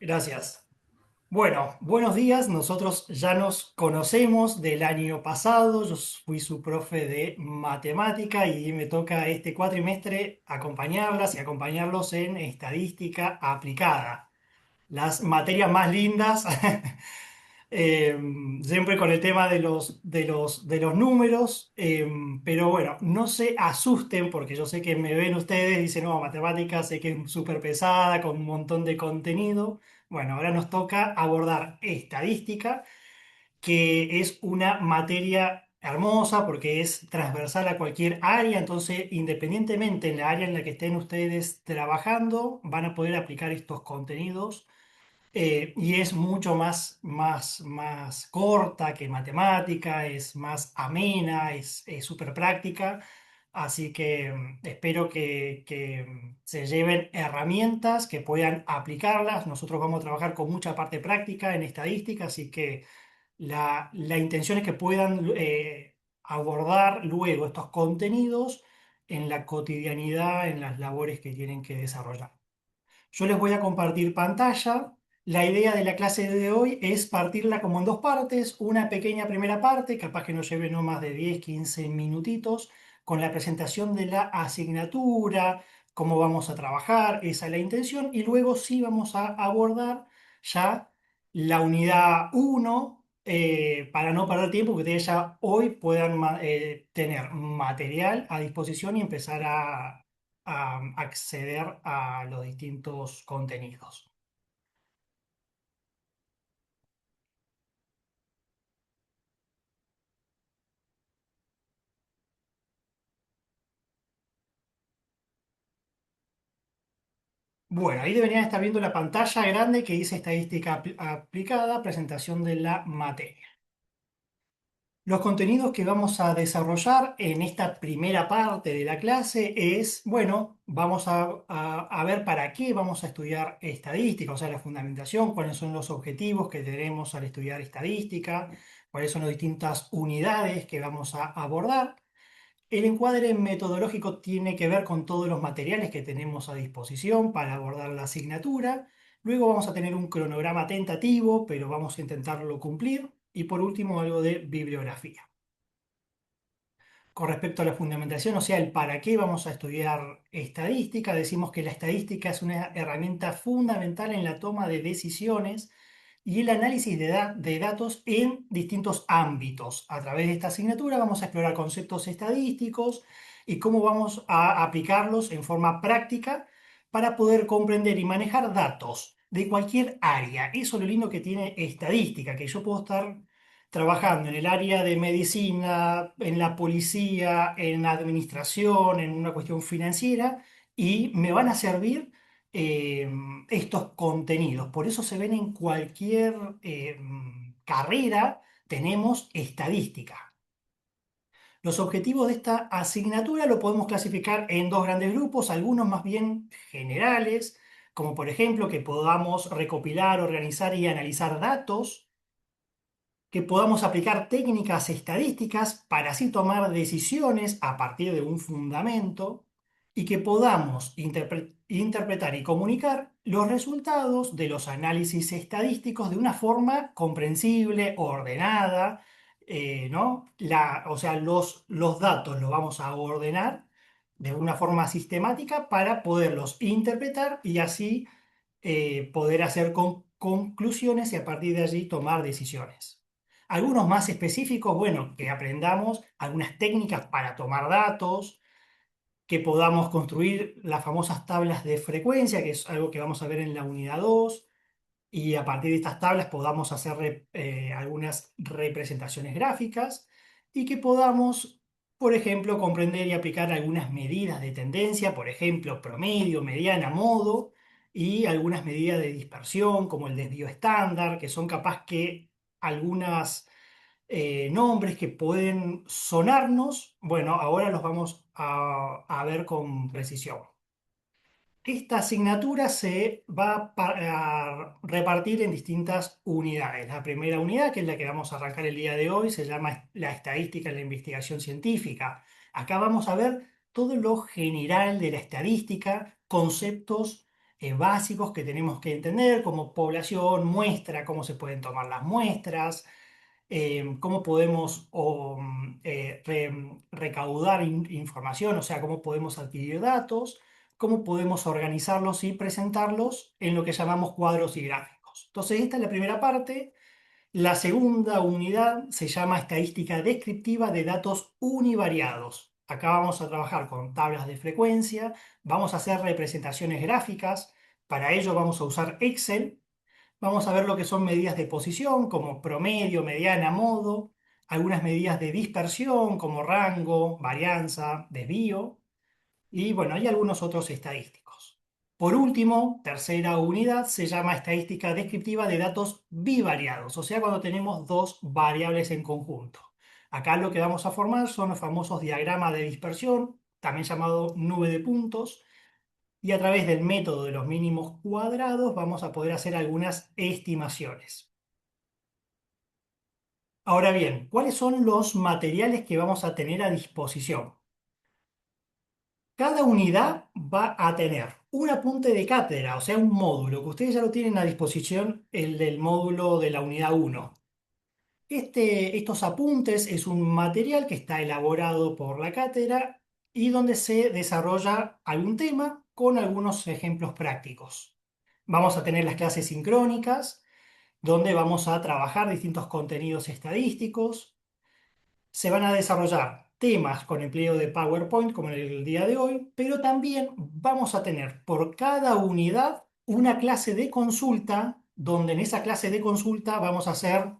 Gracias. Bueno, buenos días. Nosotros ya nos conocemos del año pasado. Yo fui su profe de matemática y me toca este cuatrimestre acompañarlas y acompañarlos en estadística aplicada. Las materias más lindas, eh, siempre con el tema de los números, pero bueno, no se asusten porque yo sé que me ven ustedes y dicen, no, matemáticas sé que es súper pesada, con un montón de contenido. Bueno, ahora nos toca abordar estadística, que es una materia hermosa porque es transversal a cualquier área, entonces independientemente en la área en la que estén ustedes trabajando, van a poder aplicar estos contenidos, y es mucho más corta que matemática, es más amena, es súper práctica. Así que espero que se lleven herramientas que puedan aplicarlas. Nosotros vamos a trabajar con mucha parte práctica en estadística, así que la intención es que puedan abordar luego estos contenidos en la cotidianidad, en las labores que tienen que desarrollar. Yo les voy a compartir pantalla. La idea de la clase de hoy es partirla como en dos partes. Una pequeña primera parte, capaz que nos lleve no más de 10, 15 minutitos, con la presentación de la asignatura, cómo vamos a trabajar, esa es la intención. Y luego sí vamos a abordar ya la unidad uno, para no perder tiempo, que ustedes ya hoy puedan tener material a disposición y empezar a acceder a los distintos contenidos. Bueno, ahí deberían estar viendo la pantalla grande que dice estadística aplicada, presentación de la materia. Los contenidos que vamos a desarrollar en esta primera parte de la clase es, bueno, vamos a ver para qué vamos a estudiar estadística, o sea, la fundamentación, cuáles son los objetivos que tenemos al estudiar estadística, cuáles son las distintas unidades que vamos a abordar. El encuadre metodológico tiene que ver con todos los materiales que tenemos a disposición para abordar la asignatura. Luego vamos a tener un cronograma tentativo, pero vamos a intentarlo cumplir. Y por último, algo de bibliografía. Con respecto a la fundamentación, o sea, el para qué vamos a estudiar estadística, decimos que la estadística es una herramienta fundamental en la toma de decisiones y el análisis de datos en distintos ámbitos. A través de esta asignatura vamos a explorar conceptos estadísticos y cómo vamos a aplicarlos en forma práctica para poder comprender y manejar datos de cualquier área. Eso es lo lindo que tiene estadística, que yo puedo estar trabajando en el área de medicina, en la policía, en la administración, en una cuestión financiera, y me van a servir eh, estos contenidos. Por eso se ven en cualquier carrera, tenemos estadística. Los objetivos de esta asignatura lo podemos clasificar en dos grandes grupos, algunos más bien generales, como por ejemplo que podamos recopilar, organizar y analizar datos, que podamos aplicar técnicas estadísticas para así tomar decisiones a partir de un fundamento y que podamos interpretar y comunicar los resultados de los análisis estadísticos de una forma comprensible, ordenada, ¿no? O sea, los datos los vamos a ordenar de una forma sistemática para poderlos interpretar y así poder hacer conclusiones y a partir de allí tomar decisiones. Algunos más específicos, bueno, que aprendamos algunas técnicas para tomar datos, que podamos construir las famosas tablas de frecuencia, que es algo que vamos a ver en la unidad 2 y a partir de estas tablas podamos hacer algunas representaciones gráficas y que podamos, por ejemplo, comprender y aplicar algunas medidas de tendencia, por ejemplo, promedio, mediana, modo, y algunas medidas de dispersión, como el desvío estándar, que son capaz que algunas nombres que pueden sonarnos, bueno, ahora los vamos a ver con precisión. Esta asignatura se va a repartir en distintas unidades. La primera unidad, que es la que vamos a arrancar el día de hoy, se llama la estadística y la investigación científica. Acá vamos a ver todo lo general de la estadística, conceptos básicos que tenemos que entender, como población, muestra, cómo se pueden tomar las muestras, cómo podemos recaudar información, o sea, cómo podemos adquirir datos, cómo podemos organizarlos y presentarlos en lo que llamamos cuadros y gráficos. Entonces, esta es la primera parte. La segunda unidad se llama estadística descriptiva de datos univariados. Acá vamos a trabajar con tablas de frecuencia, vamos a hacer representaciones gráficas, para ello vamos a usar Excel. Vamos a ver lo que son medidas de posición como promedio, mediana, modo, algunas medidas de dispersión como rango, varianza, desvío y bueno, hay algunos otros estadísticos. Por último, tercera unidad se llama estadística descriptiva de datos bivariados, o sea, cuando tenemos dos variables en conjunto. Acá lo que vamos a formar son los famosos diagramas de dispersión, también llamado nube de puntos, y a través del método de los mínimos cuadrados vamos a poder hacer algunas estimaciones. Ahora bien, ¿cuáles son los materiales que vamos a tener a disposición? Cada unidad va a tener un apunte de cátedra, o sea, un módulo, que ustedes ya lo tienen a disposición, el del módulo de la unidad 1. Estos apuntes es un material que está elaborado por la cátedra y donde se desarrolla algún tema con algunos ejemplos prácticos. Vamos a tener las clases sincrónicas, donde vamos a trabajar distintos contenidos estadísticos. Se van a desarrollar temas con empleo de PowerPoint, como en el día de hoy, pero también vamos a tener por cada unidad una clase de consulta, donde en esa clase de consulta vamos a hacer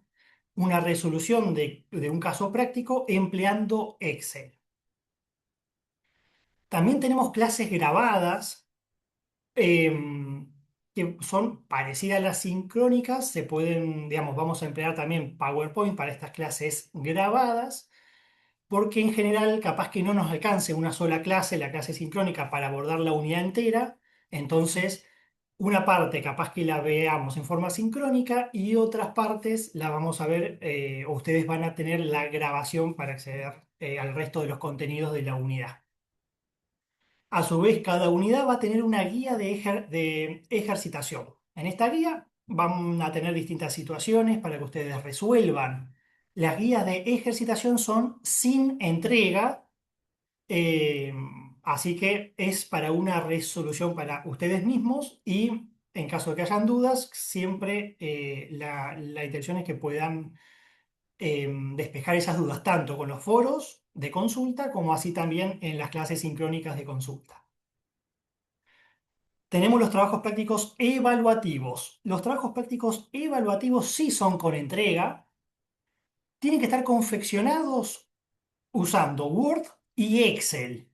una resolución de un caso práctico empleando Excel. También tenemos clases grabadas que son parecidas a las sincrónicas. Se pueden, digamos, vamos a emplear también PowerPoint para estas clases grabadas, porque en general capaz que no nos alcance una sola clase, la clase sincrónica, para abordar la unidad entera. Entonces, una parte capaz que la veamos en forma sincrónica y otras partes la vamos a ver, o ustedes van a tener la grabación para acceder al resto de los contenidos de la unidad. A su vez, cada unidad va a tener una guía de ejercitación. En esta guía van a tener distintas situaciones para que ustedes resuelvan. Las guías de ejercitación son sin entrega, eh, así que es para una resolución para ustedes mismos y en caso de que hayan dudas, siempre la intención es que puedan despejar esas dudas tanto con los foros de consulta como así también en las clases sincrónicas de consulta. Tenemos los trabajos prácticos evaluativos. Los trabajos prácticos evaluativos sí son con entrega, tienen que estar confeccionados usando Word y Excel.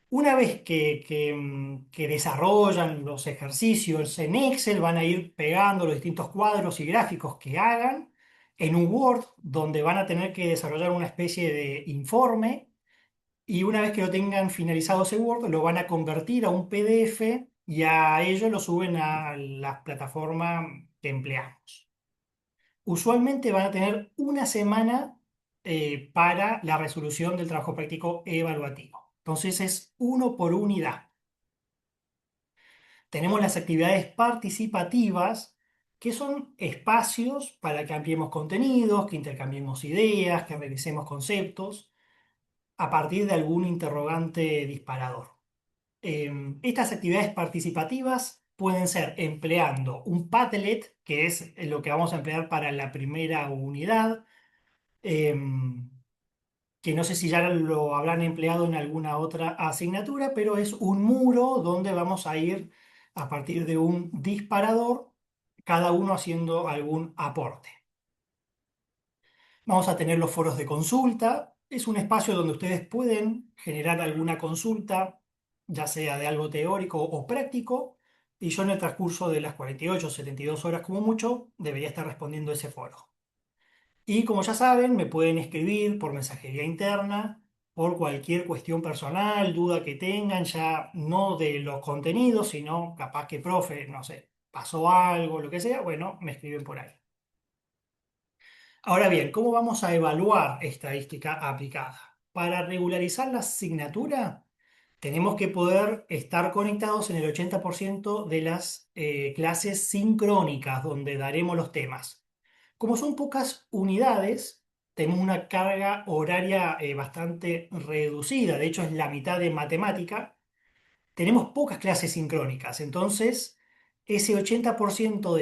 Una vez que desarrollan los ejercicios en Excel, van a ir pegando los distintos cuadros y gráficos que hagan en un Word, donde van a tener que desarrollar una especie de informe, y una vez que lo tengan finalizado ese Word, lo van a convertir a un PDF y a ello lo suben a la plataforma que empleamos. Usualmente van a tener una semana para la resolución del trabajo práctico evaluativo. Entonces es uno por unidad. Tenemos las actividades participativas, que son espacios para que ampliemos contenidos, que intercambiemos ideas, que revisemos conceptos a partir de algún interrogante disparador. Estas actividades participativas pueden ser empleando un Padlet, que es lo que vamos a emplear para la primera unidad, em, que no sé si ya lo habrán empleado en alguna otra asignatura, pero es un muro donde vamos a ir a partir de un disparador, cada uno haciendo algún aporte. Vamos a tener los foros de consulta. Es un espacio donde ustedes pueden generar alguna consulta, ya sea de algo teórico o práctico, y yo en el transcurso de las 48 o 72 horas como mucho debería estar respondiendo ese foro. Y como ya saben, me pueden escribir por mensajería interna, por cualquier cuestión personal, duda que tengan, ya no de los contenidos, sino capaz que, profe, no sé, pasó algo, lo que sea, bueno, me escriben por ahí. Ahora bien, ¿cómo vamos a evaluar estadística aplicada? Para regularizar la asignatura, Tenemos que poder estar conectados en el 80% de las clases sincrónicas donde daremos los temas. Como son pocas unidades, tenemos una carga horaria bastante reducida, de hecho es la mitad de matemática, tenemos pocas clases sincrónicas, entonces ese 80%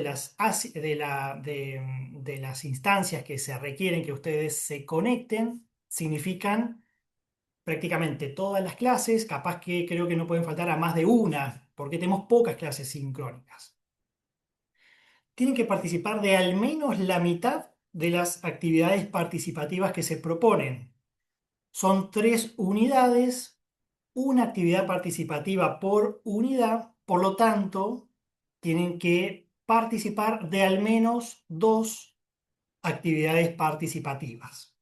de las instancias que se requieren que ustedes se conecten significan prácticamente todas las clases, capaz que creo que no pueden faltar a más de una, porque tenemos pocas clases sincrónicas. Tienen que participar de al menos la mitad de las actividades participativas que se proponen. Son 3 unidades, una actividad participativa por unidad, por lo tanto, tienen que participar de al menos 2 actividades participativas.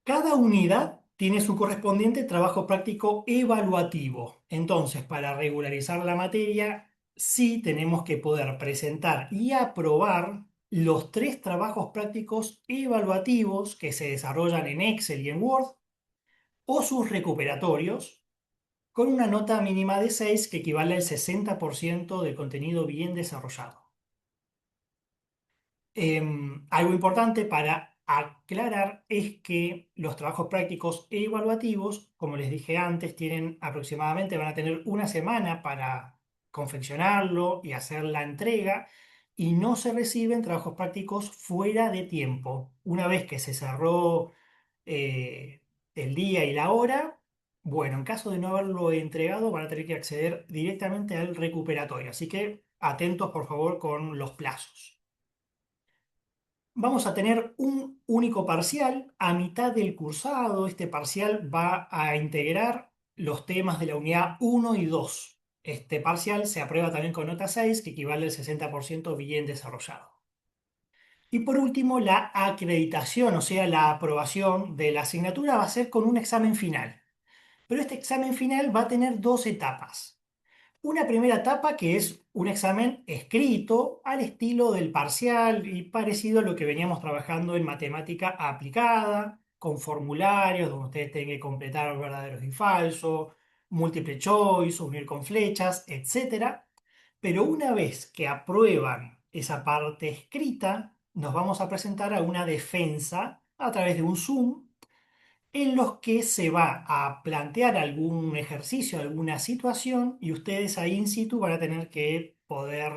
Cada unidad tiene su correspondiente trabajo práctico evaluativo. Entonces, para regularizar la materia, sí tenemos que poder presentar y aprobar los 3 trabajos prácticos evaluativos que se desarrollan en Excel y en Word o sus recuperatorios con una nota mínima de 6 que equivale al 60% del contenido bien desarrollado. Algo importante para aclarar es que los trabajos prácticos e evaluativos, como les dije antes, tienen aproximadamente, van a tener una semana para confeccionarlo y hacer la entrega y no se reciben trabajos prácticos fuera de tiempo. Una vez que se cerró eh, el día y la hora, bueno, en caso de no haberlo entregado, van a tener que acceder directamente al recuperatorio. Así que atentos, por favor, con los plazos. Vamos a tener un único parcial a mitad del cursado. Este parcial va a integrar los temas de la unidad 1 y 2. Este parcial se aprueba también con nota 6, que equivale al 60% bien desarrollado. Y por último, la acreditación, o sea, la aprobación de la asignatura va a ser con un examen final. Pero este examen final va a tener 2 etapas. Una primera etapa que es un examen escrito al estilo del parcial y parecido a lo que veníamos trabajando en matemática aplicada, con formularios donde ustedes tienen que completar verdaderos y falsos, múltiple choice, unir con flechas, etcétera. Pero una vez que aprueban esa parte escrita, nos vamos a presentar a una defensa a través de un Zoom en los que se va a plantear algún ejercicio, alguna situación, y ustedes ahí in situ van a tener que poder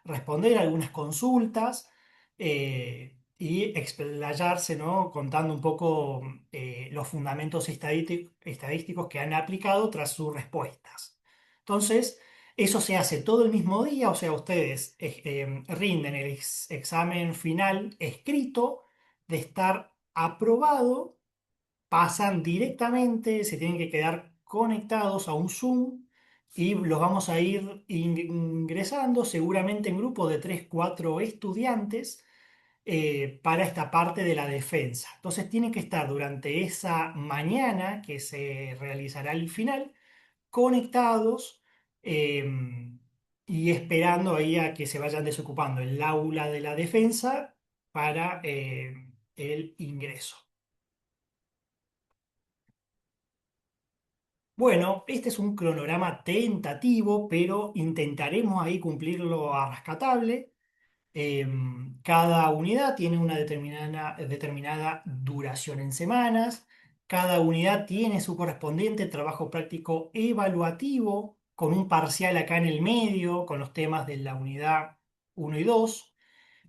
responder algunas consultas y explayarse, ¿no? Contando un poco los fundamentos estadísticos que han aplicado tras sus respuestas. Entonces, eso se hace todo el mismo día, o sea, ustedes rinden el examen final escrito de estar aprobado, pasan directamente, se tienen que quedar conectados a un Zoom y los vamos a ir ingresando seguramente en grupos de 3 4 estudiantes para esta parte de la defensa. Entonces tienen que estar durante esa mañana que se realizará el final conectados eh, y esperando ahí a que se vayan desocupando el aula de la defensa para el ingreso. Bueno, este es un cronograma tentativo, pero intentaremos ahí cumplirlo a rascatable. Eh, Cada unidad tiene una determinada duración en semanas. Cada unidad tiene su correspondiente trabajo práctico evaluativo, con un parcial acá en el medio, con los temas de la unidad 1 y 2.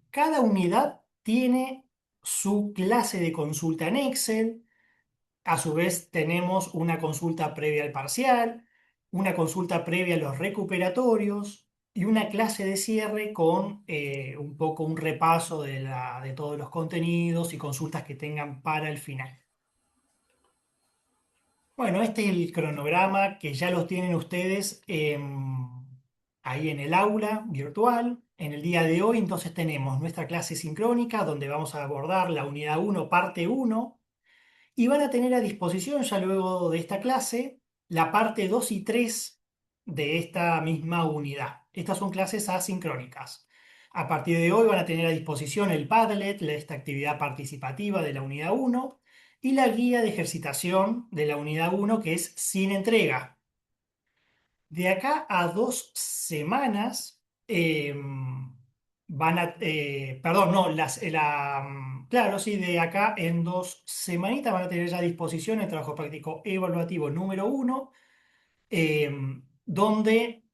Cada unidad tiene su clase de consulta en Excel. A su vez, tenemos una consulta previa al parcial, una consulta previa a los recuperatorios y una clase de cierre con un poco un repaso de todos los contenidos y consultas que tengan para el final. Bueno, este es el cronograma que ya los tienen ustedes ahí en el aula virtual. En el día de hoy, entonces, tenemos nuestra clase sincrónica donde vamos a abordar la unidad 1, parte 1. Y van a tener a disposición ya luego de esta clase la parte 2 y 3 de esta misma unidad. Estas son clases asincrónicas. A partir de hoy van a tener a disposición el Padlet, esta actividad participativa de la unidad 1, y la guía de ejercitación de la unidad uno que es sin entrega. De acá a 2 semanas perdón, no, claro, sí, de acá en 2 semanitas van a tener ya a disposición el trabajo práctico evaluativo número uno, eh, donde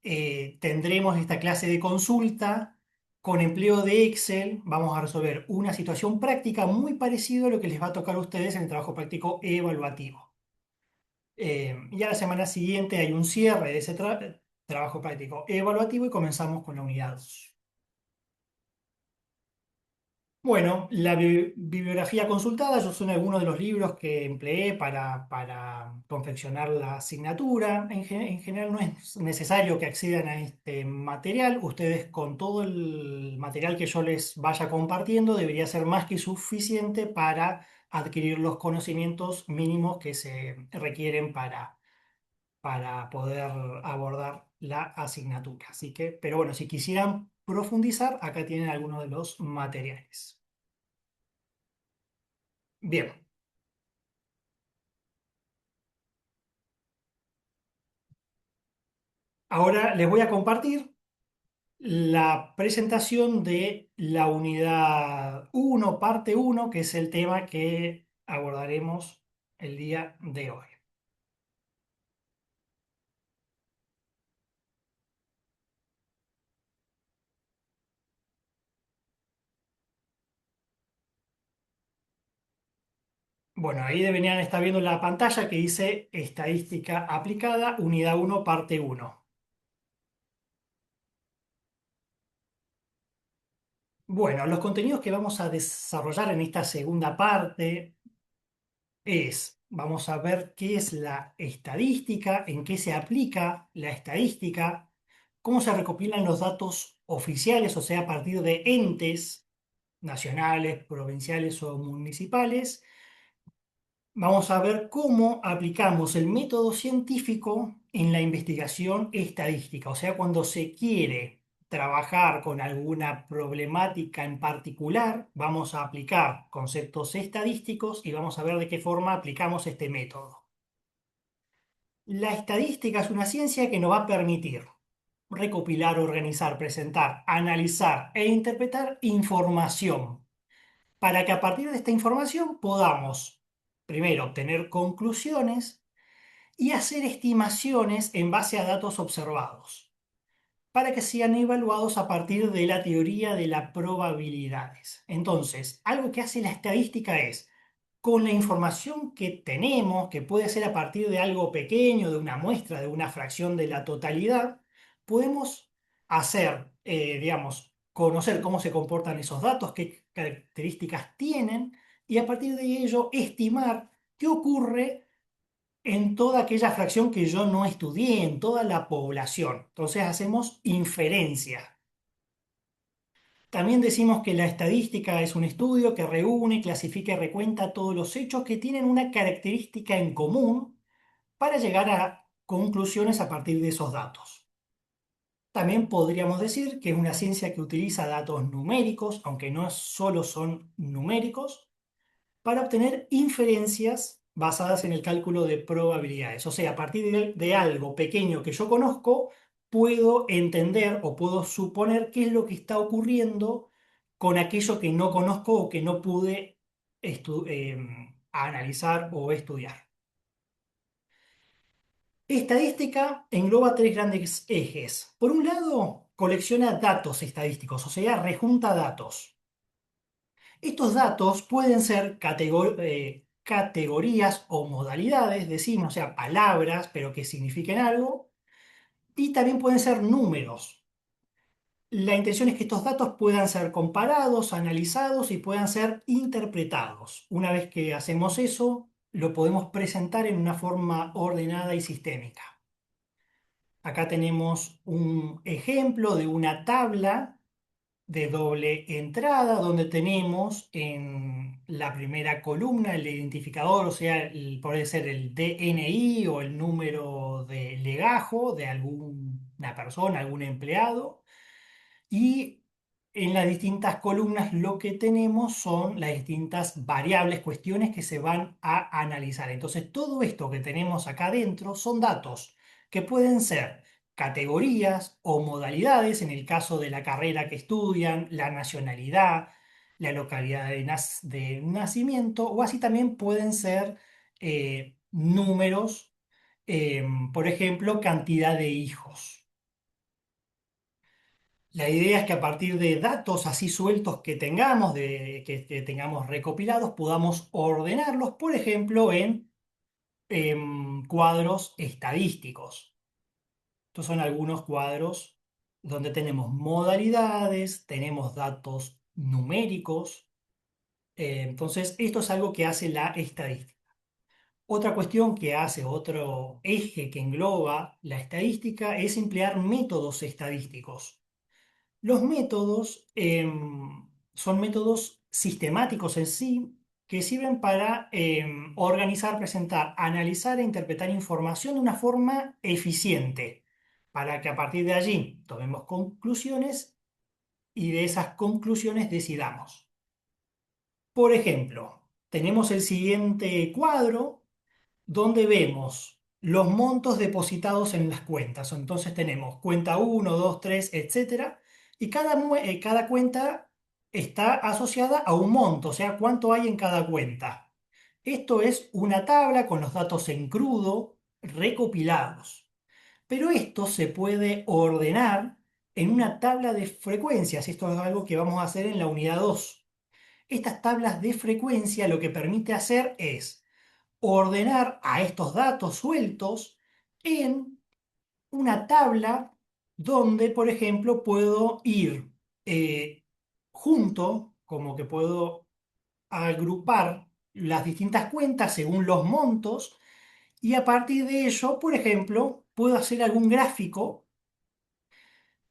tendremos esta clase de consulta con empleo de Excel. Vamos a resolver una situación práctica muy parecida a lo que les va a tocar a ustedes en el trabajo práctico evaluativo. Y a la semana siguiente hay un cierre de ese trabajo práctico evaluativo y comenzamos con la unidad 2. Bueno, la bibliografía consultada, esos son algunos de los libros que empleé para confeccionar la asignatura. En general no es necesario que accedan a este material. Ustedes con todo el material que yo les vaya compartiendo debería ser más que suficiente para adquirir los conocimientos mínimos que se requieren para poder abordar la asignatura. Así que, pero bueno, si quisieran profundizar, acá tienen algunos de los materiales. Bien, ahora les voy a compartir la presentación de la unidad uno parte uno, que es el tema que abordaremos el día de hoy. Bueno, ahí deberían estar viendo la pantalla que dice Estadística aplicada, unidad uno parte uno. Bueno, los contenidos que vamos a desarrollar en esta segunda parte vamos a ver qué es la estadística, en qué se aplica la estadística, cómo se recopilan los datos oficiales, o sea, a partir de entes nacionales, provinciales o municipales. Vamos a ver cómo aplicamos el método científico en la investigación estadística, o sea, cuando se quiere trabajar con alguna problemática en particular, vamos a aplicar conceptos estadísticos y vamos a ver de qué forma aplicamos este método. La estadística es una ciencia que nos va a permitir recopilar, organizar, presentar, analizar e interpretar información para que a partir de esta información podamos, primero, obtener conclusiones y hacer estimaciones en base a datos observados, para que sean evaluados a partir de la teoría de las probabilidades. Entonces, algo que hace la estadística es, con la información que tenemos, que puede ser a partir de algo pequeño, de una muestra, de una fracción de la totalidad, podemos hacer, digamos, conocer cómo se comportan esos datos, qué características tienen, y a partir de ello estimar qué ocurre en toda aquella fracción que yo no estudié, en toda la población. Entonces hacemos inferencia. También decimos que la estadística es un estudio que reúne, clasifica y recuenta todos los hechos que tienen una característica en común para llegar a conclusiones a partir de esos datos. También podríamos decir que es una ciencia que utiliza datos numéricos, aunque no solo son numéricos, para obtener inferencias basadas en el cálculo de probabilidades. O sea, a partir de algo pequeño que yo conozco, puedo entender o puedo suponer qué es lo que está ocurriendo con aquello que no conozco o que no pude analizar o estudiar. Estadística engloba tres grandes ejes. Por un lado, colecciona datos estadísticos, o sea, rejunta datos. Estos datos pueden ser categorías o modalidades, decimos, o sea, palabras, pero que signifiquen algo, y también pueden ser números. La intención es que estos datos puedan ser comparados, analizados y puedan ser interpretados. Una vez que hacemos eso, lo podemos presentar en una forma ordenada y sistémica. Acá tenemos un ejemplo de una tabla de doble entrada, donde tenemos en la primera columna el identificador, o sea, puede ser el DNI o el número de legajo de alguna persona, algún empleado, y en las distintas columnas lo que tenemos son las distintas variables, cuestiones que se van a analizar. Entonces, todo esto que tenemos acá adentro son datos que pueden ser categorías o modalidades, en el caso de la carrera que estudian, la nacionalidad, la localidad de nacimiento, o así también pueden ser números, por ejemplo, cantidad de hijos. La idea es que a partir de datos así sueltos que tengamos, que tengamos recopilados, podamos ordenarlos, por ejemplo, en cuadros estadísticos. Estos son algunos cuadros donde tenemos modalidades, tenemos datos numéricos. Entonces, esto es algo que hace la estadística. Otra cuestión que hace, otro eje que engloba la estadística es emplear métodos estadísticos. Los métodos son métodos sistemáticos en sí que sirven para organizar, presentar, analizar e interpretar información de una forma eficiente, para que a partir de allí tomemos conclusiones y de esas conclusiones decidamos. Por ejemplo, tenemos el siguiente cuadro donde vemos los montos depositados en las cuentas. Entonces tenemos cuenta uno, 2, 3, etcétera, y cada cuenta está asociada a un monto, o sea, cuánto hay en cada cuenta. Esto es una tabla con los datos en crudo recopilados. Pero esto se puede ordenar en una tabla de frecuencias. Esto es algo que vamos a hacer en la unidad 2. Estas tablas de frecuencia lo que permite hacer es ordenar a estos datos sueltos en una tabla donde, por ejemplo, puedo ir junto, como que puedo agrupar las distintas cuentas según los montos y a partir de ello, por ejemplo, puedo hacer algún gráfico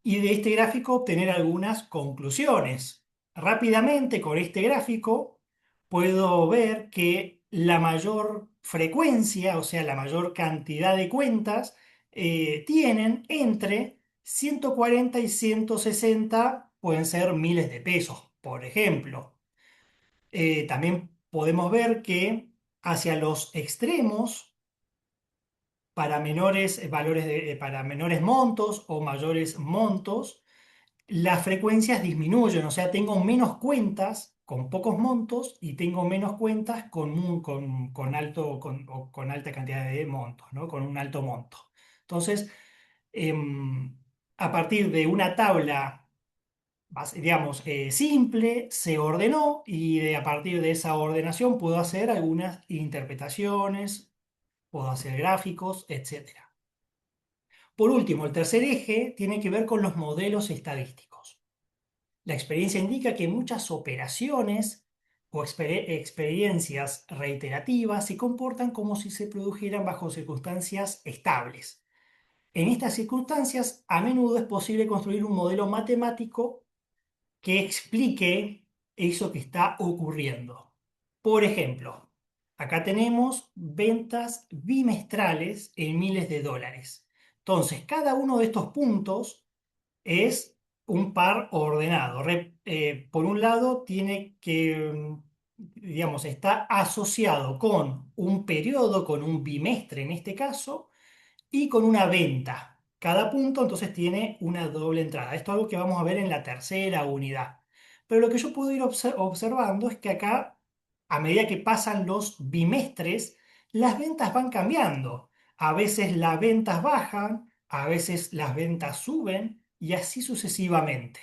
y de este gráfico obtener algunas conclusiones. Rápidamente con este gráfico puedo ver que la mayor frecuencia, o sea, la mayor cantidad de cuentas, tienen entre 140 y 160, pueden ser miles de pesos, por ejemplo. También podemos ver que hacia los extremos, para menores para menores montos o mayores montos, las frecuencias disminuyen, o sea, tengo menos cuentas con pocos montos y tengo menos cuentas con alta cantidad de montos, ¿no? Con un alto monto. Entonces, a partir de una tabla, digamos, simple, se ordenó y a partir de esa ordenación puedo hacer algunas interpretaciones, puedo hacer gráficos, etcétera. Por último, el tercer eje tiene que ver con los modelos estadísticos. La experiencia indica que muchas operaciones o experiencias reiterativas se comportan como si se produjeran bajo circunstancias estables. En estas circunstancias, a menudo es posible construir un modelo matemático que explique eso que está ocurriendo. Por ejemplo, acá tenemos ventas bimestrales en miles de dólares. Entonces, cada uno de estos puntos es un par ordenado. Por un lado, tiene que, digamos, está asociado con un periodo, con un bimestre en este caso, y con una venta. Cada punto entonces tiene una doble entrada. Esto es algo que vamos a ver en la tercera unidad. Pero lo que yo puedo ir observando es que acá, a medida que pasan los bimestres, las ventas van cambiando. A veces las ventas bajan, a veces las ventas suben y así sucesivamente.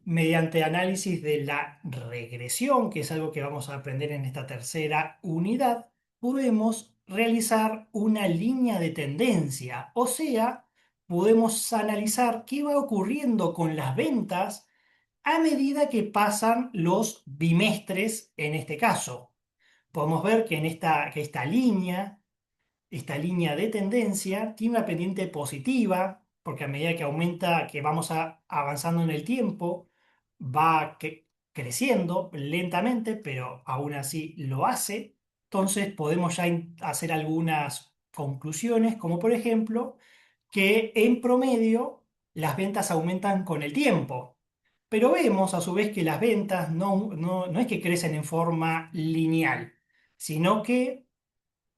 Mediante análisis de la regresión, que es algo que vamos a aprender en esta tercera unidad, podemos realizar una línea de tendencia, o sea, podemos analizar qué va ocurriendo con las ventas a medida que pasan los bimestres en este caso. Podemos ver que que esta línea de tendencia tiene una pendiente positiva, porque a medida que aumenta, que vamos avanzando en el tiempo, va creciendo lentamente, pero aún así lo hace. Entonces podemos ya hacer algunas conclusiones, como por ejemplo que en promedio las ventas aumentan con el tiempo. Pero vemos a su vez que las ventas no es que crecen en forma lineal, sino que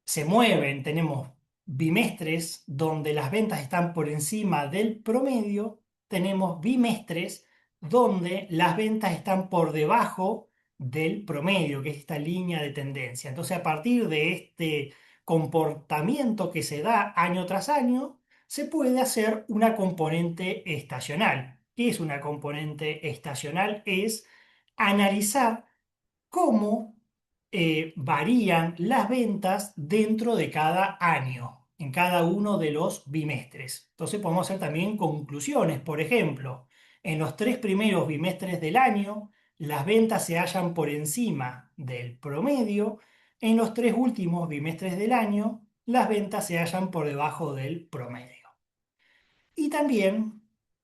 se mueven. Tenemos bimestres donde las ventas están por encima del promedio, tenemos bimestres donde las ventas están por debajo del promedio, que es esta línea de tendencia. Entonces, a partir de este comportamiento que se da año tras año, se puede hacer una componente estacional. ¿Qué es una componente estacional? Es analizar cómo varían las ventas dentro de cada año, en cada uno de los bimestres. Entonces podemos hacer también conclusiones. Por ejemplo, en los tres primeros bimestres del año, las ventas se hallan por encima del promedio. En los tres últimos bimestres del año, las ventas se hallan por debajo del promedio. Y también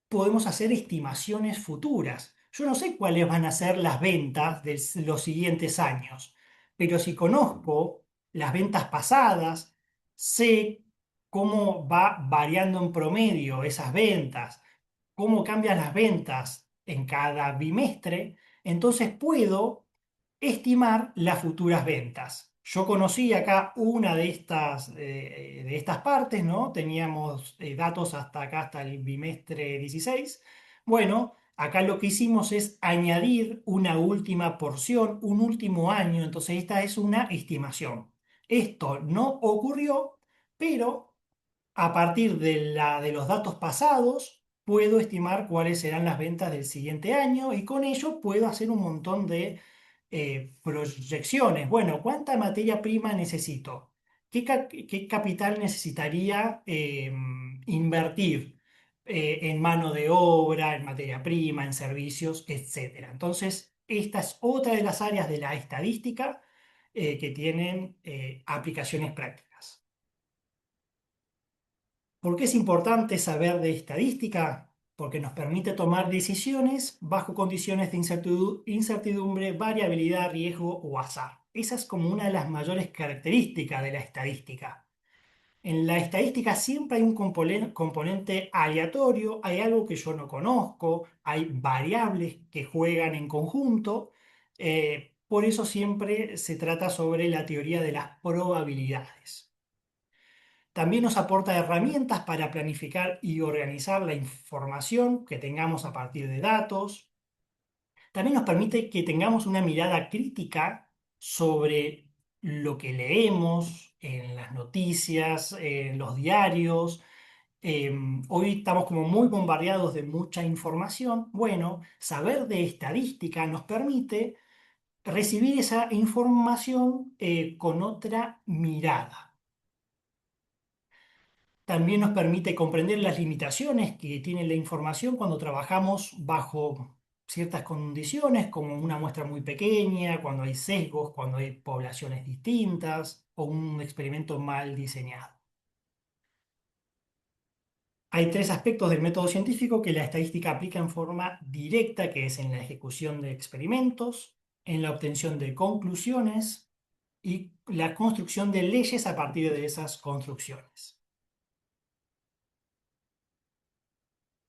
podemos hacer estimaciones futuras. Yo no sé cuáles van a ser las ventas de los siguientes años, pero si conozco las ventas pasadas, sé cómo va variando en promedio esas ventas, cómo cambian las ventas en cada bimestre, entonces puedo estimar las futuras ventas. Yo conocí acá una de estas partes, ¿no? Teníamos datos hasta acá, hasta el bimestre 16. Bueno, acá lo que hicimos es añadir una última porción, un último año, entonces esta es una estimación. Esto no ocurrió, pero a partir de los datos pasados, puedo estimar cuáles serán las ventas del siguiente año y con ello puedo hacer un montón de proyecciones. Bueno, ¿cuánta materia prima necesito? ¿Qué capital necesitaría invertir en mano de obra, en materia prima, en servicios, etcétera? Entonces, esta es otra de las áreas de la estadística que tienen aplicaciones prácticas. ¿Por qué es importante saber de estadística? Porque nos permite tomar decisiones bajo condiciones de incertidumbre, variabilidad, riesgo o azar. Esa es como una de las mayores características de la estadística. En la estadística siempre hay un componente aleatorio, hay algo que yo no conozco, hay variables que juegan en conjunto. Por eso siempre se trata sobre la teoría de las probabilidades. También nos aporta herramientas para planificar y organizar la información que tengamos a partir de datos. También nos permite que tengamos una mirada crítica sobre lo que leemos en las noticias, en los diarios. Hoy estamos como muy bombardeados de mucha información. Bueno, saber de estadística nos permite recibir esa información con otra mirada. También nos permite comprender las limitaciones que tiene la información cuando trabajamos bajo ciertas condiciones, como una muestra muy pequeña, cuando hay sesgos, cuando hay poblaciones distintas o un experimento mal diseñado. Hay tres aspectos del método científico que la estadística aplica en forma directa, que es en la ejecución de experimentos, en la obtención de conclusiones y la construcción de leyes a partir de esas construcciones.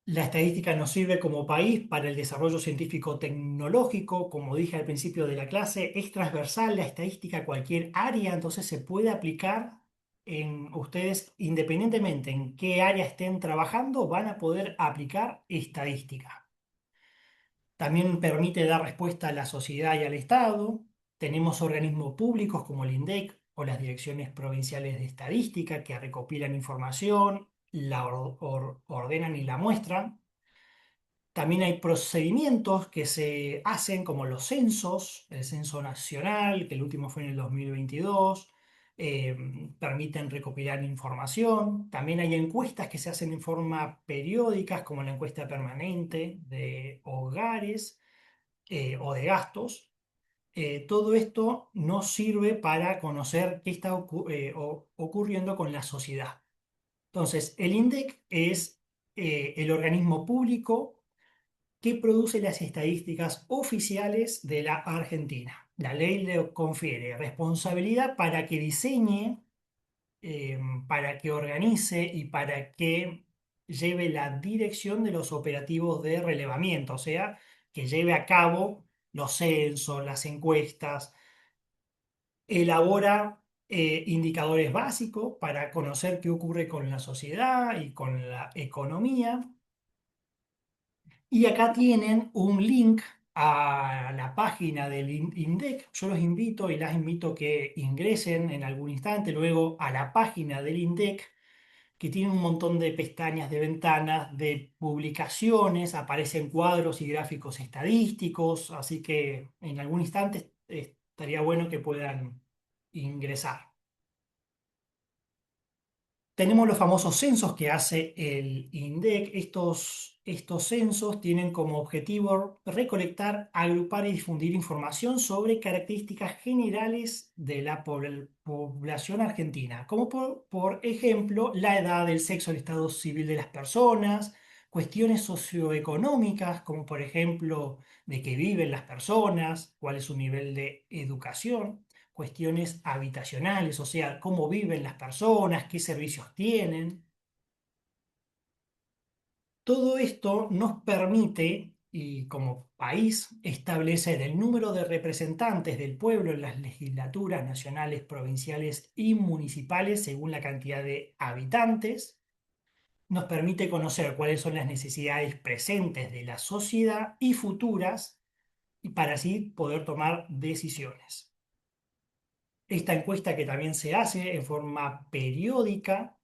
La estadística nos sirve como país para el desarrollo científico-tecnológico, como dije al principio de la clase, es transversal la estadística a cualquier área, entonces se puede aplicar en ustedes, independientemente en qué área estén trabajando, van a poder aplicar estadística. También permite dar respuesta a la sociedad y al Estado. Tenemos organismos públicos como el INDEC o las direcciones provinciales de estadística que recopilan información, la ordenan y la muestran. También hay procedimientos que se hacen como los censos, el censo nacional, que el último fue en el 2022, eh, permiten recopilar información. También hay encuestas que se hacen en forma periódicas, como la encuesta permanente de hogares o de gastos. Todo esto nos sirve para conocer qué está ocurriendo con la sociedad. Entonces, el INDEC es el organismo público que produce las estadísticas oficiales de la Argentina. La ley le confiere responsabilidad para que diseñe, para que organice y para que lleve la dirección de los operativos de relevamiento, o sea, que lleve a cabo los censos, las encuestas, elabora indicadores básicos para conocer qué ocurre con la sociedad y con la economía. Y acá tienen un link a la página del INDEC. Yo los invito y las invito que ingresen en algún instante luego a la página del INDEC, que tiene un montón de pestañas, de ventanas, de publicaciones, aparecen cuadros y gráficos estadísticos, así que en algún instante estaría bueno que puedan ingresar. Tenemos los famosos censos que hace el INDEC. Estos censos tienen como objetivo recolectar, agrupar y difundir información sobre características generales de la población argentina, como por ejemplo la edad, el sexo, el estado civil de las personas, cuestiones socioeconómicas, como por ejemplo de qué viven las personas, cuál es su nivel de educación, cuestiones habitacionales, o sea, cómo viven las personas, qué servicios tienen. Todo esto nos permite, y como país, establecer el número de representantes del pueblo en las legislaturas nacionales, provinciales y municipales según la cantidad de habitantes. Nos permite conocer cuáles son las necesidades presentes de la sociedad y futuras, y para así poder tomar decisiones. Esta encuesta que también se hace en forma periódica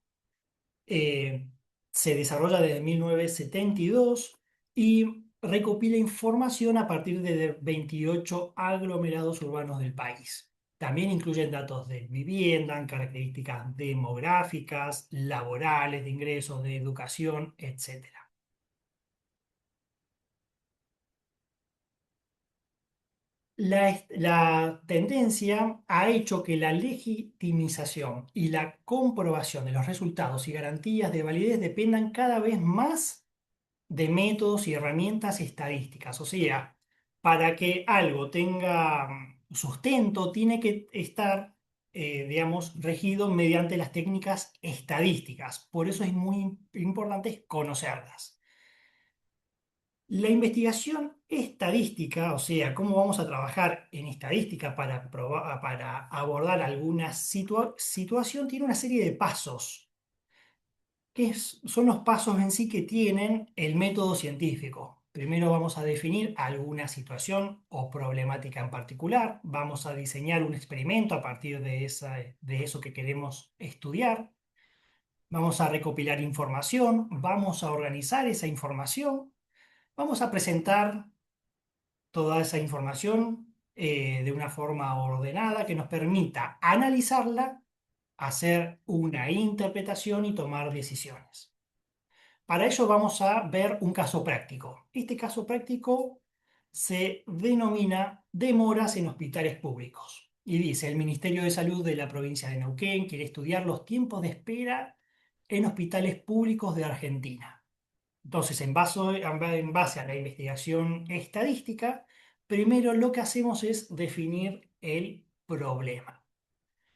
eh, se desarrolla desde 1972 y recopila información a partir de 28 aglomerados urbanos del país. También incluyen datos de vivienda, características demográficas, laborales, de ingresos, de educación, etc. La tendencia ha hecho que la legitimización y la comprobación de los resultados y garantías de validez dependan cada vez más de métodos y herramientas estadísticas. O sea, para que algo tenga sustento, tiene que estar, digamos, regido mediante las técnicas estadísticas. Por eso es muy importante conocerlas. La investigación estadística, o sea, cómo vamos a trabajar en estadística para abordar alguna situación, tiene una serie de pasos, son los pasos en sí que tienen el método científico. Primero vamos a definir alguna situación o problemática en particular, vamos a diseñar un experimento a partir de eso que queremos estudiar, vamos a recopilar información, vamos a organizar esa información, vamos a presentar toda esa información de una forma ordenada que nos permita analizarla, hacer una interpretación y tomar decisiones. Para ello vamos a ver un caso práctico. Este caso práctico se denomina demoras en hospitales públicos. Y dice, el Ministerio de Salud de la provincia de Neuquén quiere estudiar los tiempos de espera en hospitales públicos de Argentina. Entonces, en base a la investigación estadística, primero lo que hacemos es definir el problema.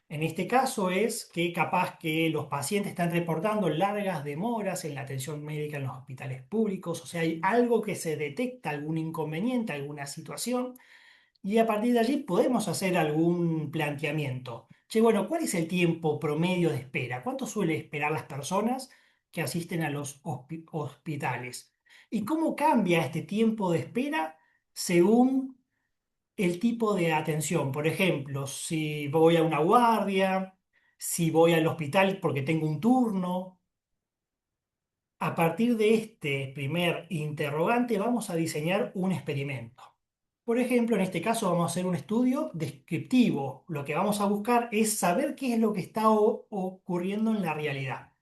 En este caso es que capaz que los pacientes están reportando largas demoras en la atención médica en los hospitales públicos, o sea, hay algo que se detecta, algún inconveniente, alguna situación, y a partir de allí podemos hacer algún planteamiento. Che, bueno, ¿cuál es el tiempo promedio de espera? ¿Cuánto suele esperar las personas que asisten a los hospitales? ¿Y cómo cambia este tiempo de espera según el tipo de atención? Por ejemplo, si voy a una guardia, si voy al hospital porque tengo un turno. A partir de este primer interrogante vamos a diseñar un experimento. Por ejemplo, en este caso vamos a hacer un estudio descriptivo. Lo que vamos a buscar es saber qué es lo que está ocurriendo en la realidad.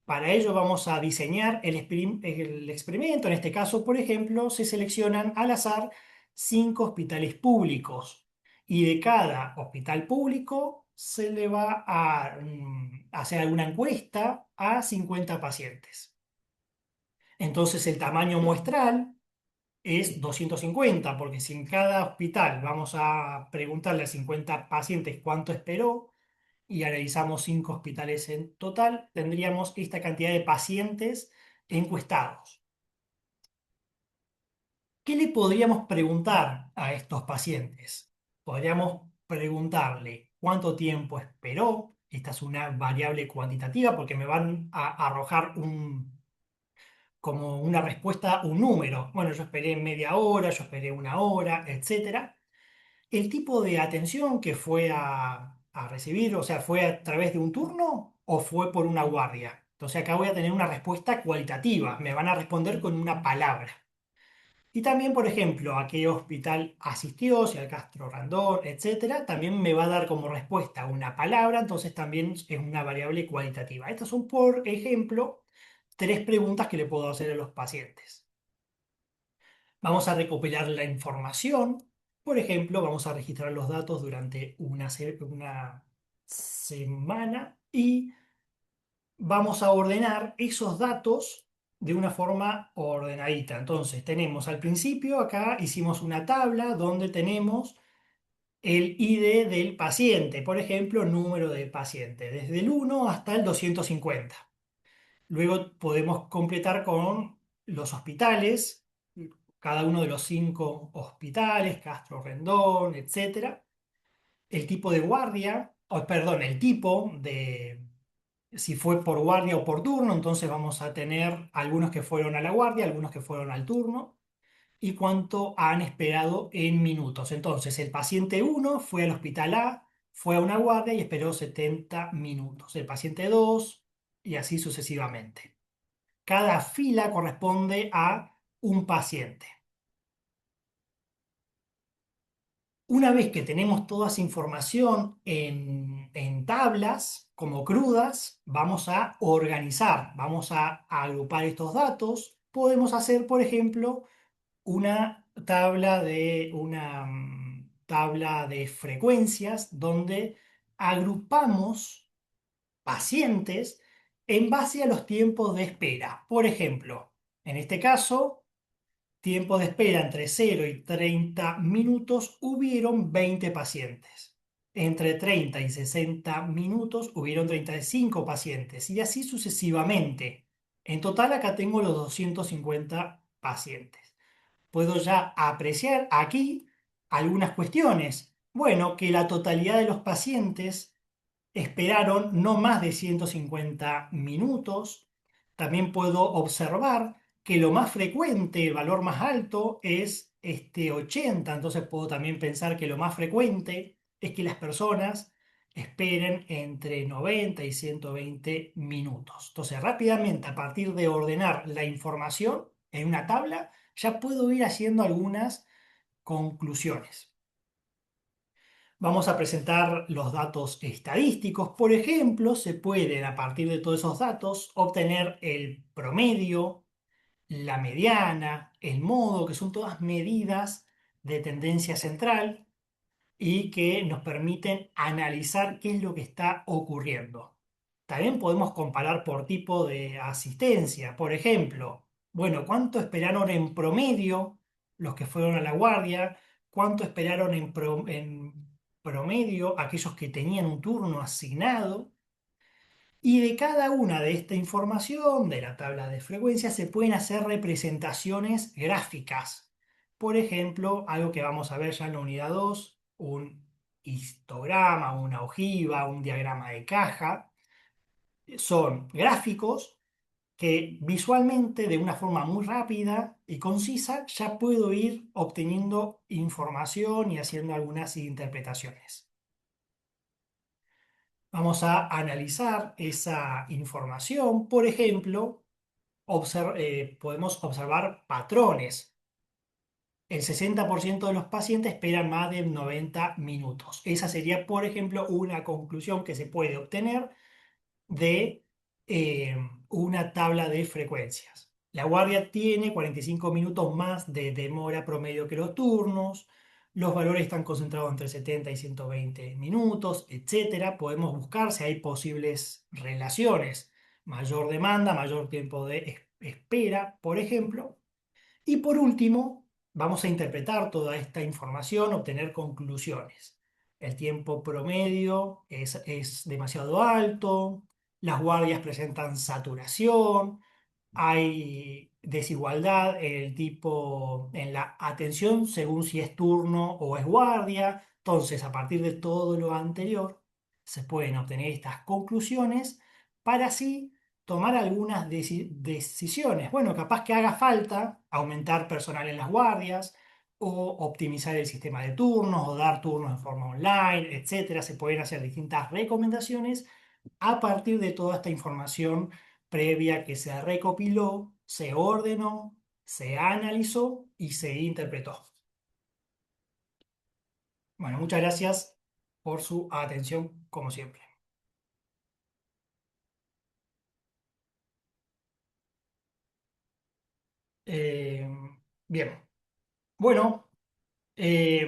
Para ello vamos a diseñar el experimento. En este caso, por ejemplo, se seleccionan al azar 5 hospitales públicos y de cada hospital público se le va a hacer alguna encuesta a 50 pacientes. Entonces el tamaño muestral es 250, porque si en cada hospital vamos a preguntarle a 50 pacientes cuánto esperó y analizamos 5 hospitales en total, tendríamos esta cantidad de pacientes encuestados. ¿Qué le podríamos preguntar a estos pacientes? Podríamos preguntarle cuánto tiempo esperó. Esta es una variable cuantitativa porque me van a arrojar como una respuesta, un número. Bueno, yo esperé media hora, yo esperé una hora, etcétera. El tipo de atención que fue a recibir, o sea, ¿fue a través de un turno o fue por una guardia? Entonces acá voy a tener una respuesta cualitativa. Me van a responder con una palabra. Y también, por ejemplo, a qué hospital asistió, si al Castro Randón, etcétera, también me va a dar como respuesta una palabra, entonces también es una variable cualitativa. Estas son, por ejemplo, tres preguntas que le puedo hacer a los pacientes. Vamos a recopilar la información. Por ejemplo, vamos a registrar los datos durante una semana y vamos a ordenar esos datos de una forma ordenadita. Entonces, tenemos al principio, acá hicimos una tabla donde tenemos el ID del paciente, por ejemplo, número de paciente, desde el 1 hasta el 250. Luego podemos completar con los hospitales, cada uno de los 5 hospitales, Castro Rendón, etcétera. El tipo de guardia, o perdón, el tipo de si fue por guardia o por turno, entonces vamos a tener algunos que fueron a la guardia, algunos que fueron al turno, y cuánto han esperado en minutos. Entonces, el paciente uno fue al hospital A, fue a una guardia y esperó 70 minutos. El paciente 2 y así sucesivamente. Cada fila corresponde a un paciente. Una vez que tenemos toda esa información en tablas como crudas, vamos a organizar, vamos a agrupar estos datos. Podemos hacer, por ejemplo, una tabla de frecuencias donde agrupamos pacientes en base a los tiempos de espera. Por ejemplo, en este caso tiempo de espera entre 0 y 30 minutos, hubieron 20 pacientes. Entre 30 y 60 minutos hubieron 35 pacientes y así sucesivamente. En total acá tengo los 250 pacientes. Puedo ya apreciar aquí algunas cuestiones. Bueno, que la totalidad de los pacientes esperaron no más de 150 minutos. También puedo observar que lo más frecuente, el valor más alto, es este 80. Entonces puedo también pensar que lo más frecuente es que las personas esperen entre 90 y 120 minutos. Entonces rápidamente, a partir de ordenar la información en una tabla, ya puedo ir haciendo algunas conclusiones. Vamos a presentar los datos estadísticos. Por ejemplo, se pueden a partir de todos esos datos obtener el promedio, la mediana, el modo, que son todas medidas de tendencia central y que nos permiten analizar qué es lo que está ocurriendo. También podemos comparar por tipo de asistencia. Por ejemplo, bueno, ¿cuánto esperaron en promedio los que fueron a la guardia? ¿Cuánto esperaron en promedio aquellos que tenían un turno asignado? Y de cada una de esta información, de la tabla de frecuencia, se pueden hacer representaciones gráficas. Por ejemplo, algo que vamos a ver ya en la unidad 2, un histograma, una ojiva, un diagrama de caja. Son gráficos que visualmente, de una forma muy rápida y concisa, ya puedo ir obteniendo información y haciendo algunas interpretaciones. Vamos a analizar esa información. Por ejemplo, podemos observar patrones. El 60% de los pacientes esperan más de 90 minutos. Esa sería, por ejemplo, una conclusión que se puede obtener de eh, una tabla de frecuencias. La guardia tiene 45 minutos más de demora promedio que los turnos. Los valores están concentrados entre 70 y 120 minutos, etcétera. Podemos buscar si hay posibles relaciones. Mayor demanda, mayor tiempo de espera, por ejemplo. Y por último, vamos a interpretar toda esta información, obtener conclusiones. El tiempo promedio es demasiado alto, las guardias presentan saturación, hay desigualdad el tipo en la atención según si es turno o es guardia. Entonces, a partir de todo lo anterior, se pueden obtener estas conclusiones para así tomar algunas decisiones. Bueno, capaz que haga falta aumentar personal en las guardias o optimizar el sistema de turnos o dar turnos en forma online, etcétera. Se pueden hacer distintas recomendaciones a partir de toda esta información previa que se recopiló, se ordenó, se analizó y se interpretó. Bueno, muchas gracias por su atención, como siempre. Eh, bien, bueno, eh,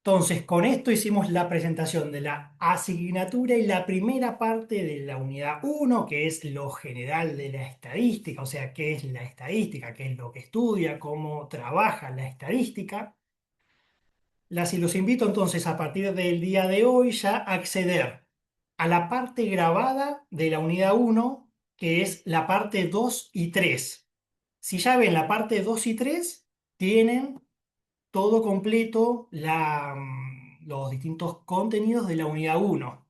entonces con esto hicimos la presentación de la asignatura y la primera parte de la unidad uno, que es lo general de la estadística, o sea, qué es la estadística, qué es lo que estudia, cómo trabaja la estadística. Y los invito entonces a partir del día de hoy ya a acceder a la parte grabada de la unidad uno, que es la parte 2 y 3. Si ya ven la parte 2 y 3, tienen todo completo los distintos contenidos de la unidad uno.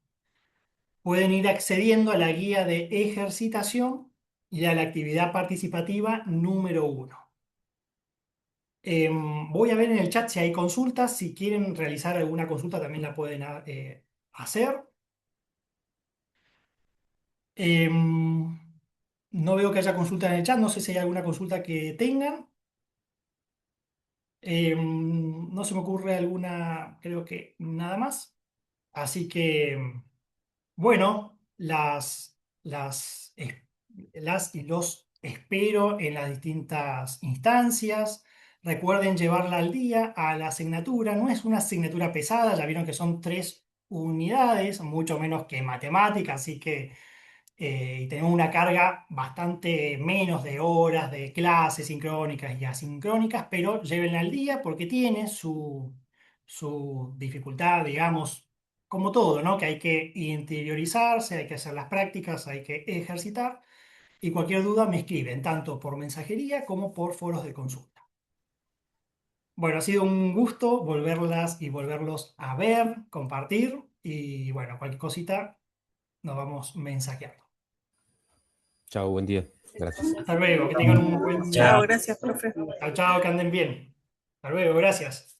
Pueden ir accediendo a la guía de ejercitación y a la actividad participativa número uno. Voy a ver en el chat si hay consultas. Si quieren realizar alguna consulta, también la pueden hacer. Em, no veo que haya consulta en el chat. No sé si hay alguna consulta que tengan. No se me ocurre alguna, creo que nada más. Así que, bueno, las y los espero en las distintas instancias. Recuerden llevarla al día a la asignatura. No es una asignatura pesada, ya vieron que son 3 unidades, mucho menos que matemática, así que y tenemos una carga bastante menos de horas de clases sincrónicas y asincrónicas, pero llévenla al día porque tiene su dificultad, digamos, como todo, ¿no? Que hay que interiorizarse, hay que hacer las prácticas, hay que ejercitar, y cualquier duda me escriben, tanto por mensajería como por foros de consulta. Bueno, ha sido un gusto volverlas y volverlos a ver, compartir, y bueno, cualquier cosita nos vamos mensajeando. Chao, buen día. Gracias. Hasta luego, que tengan un buen Chao, día. gracias, profe. Chao, chao, que anden bien. Hasta luego, gracias.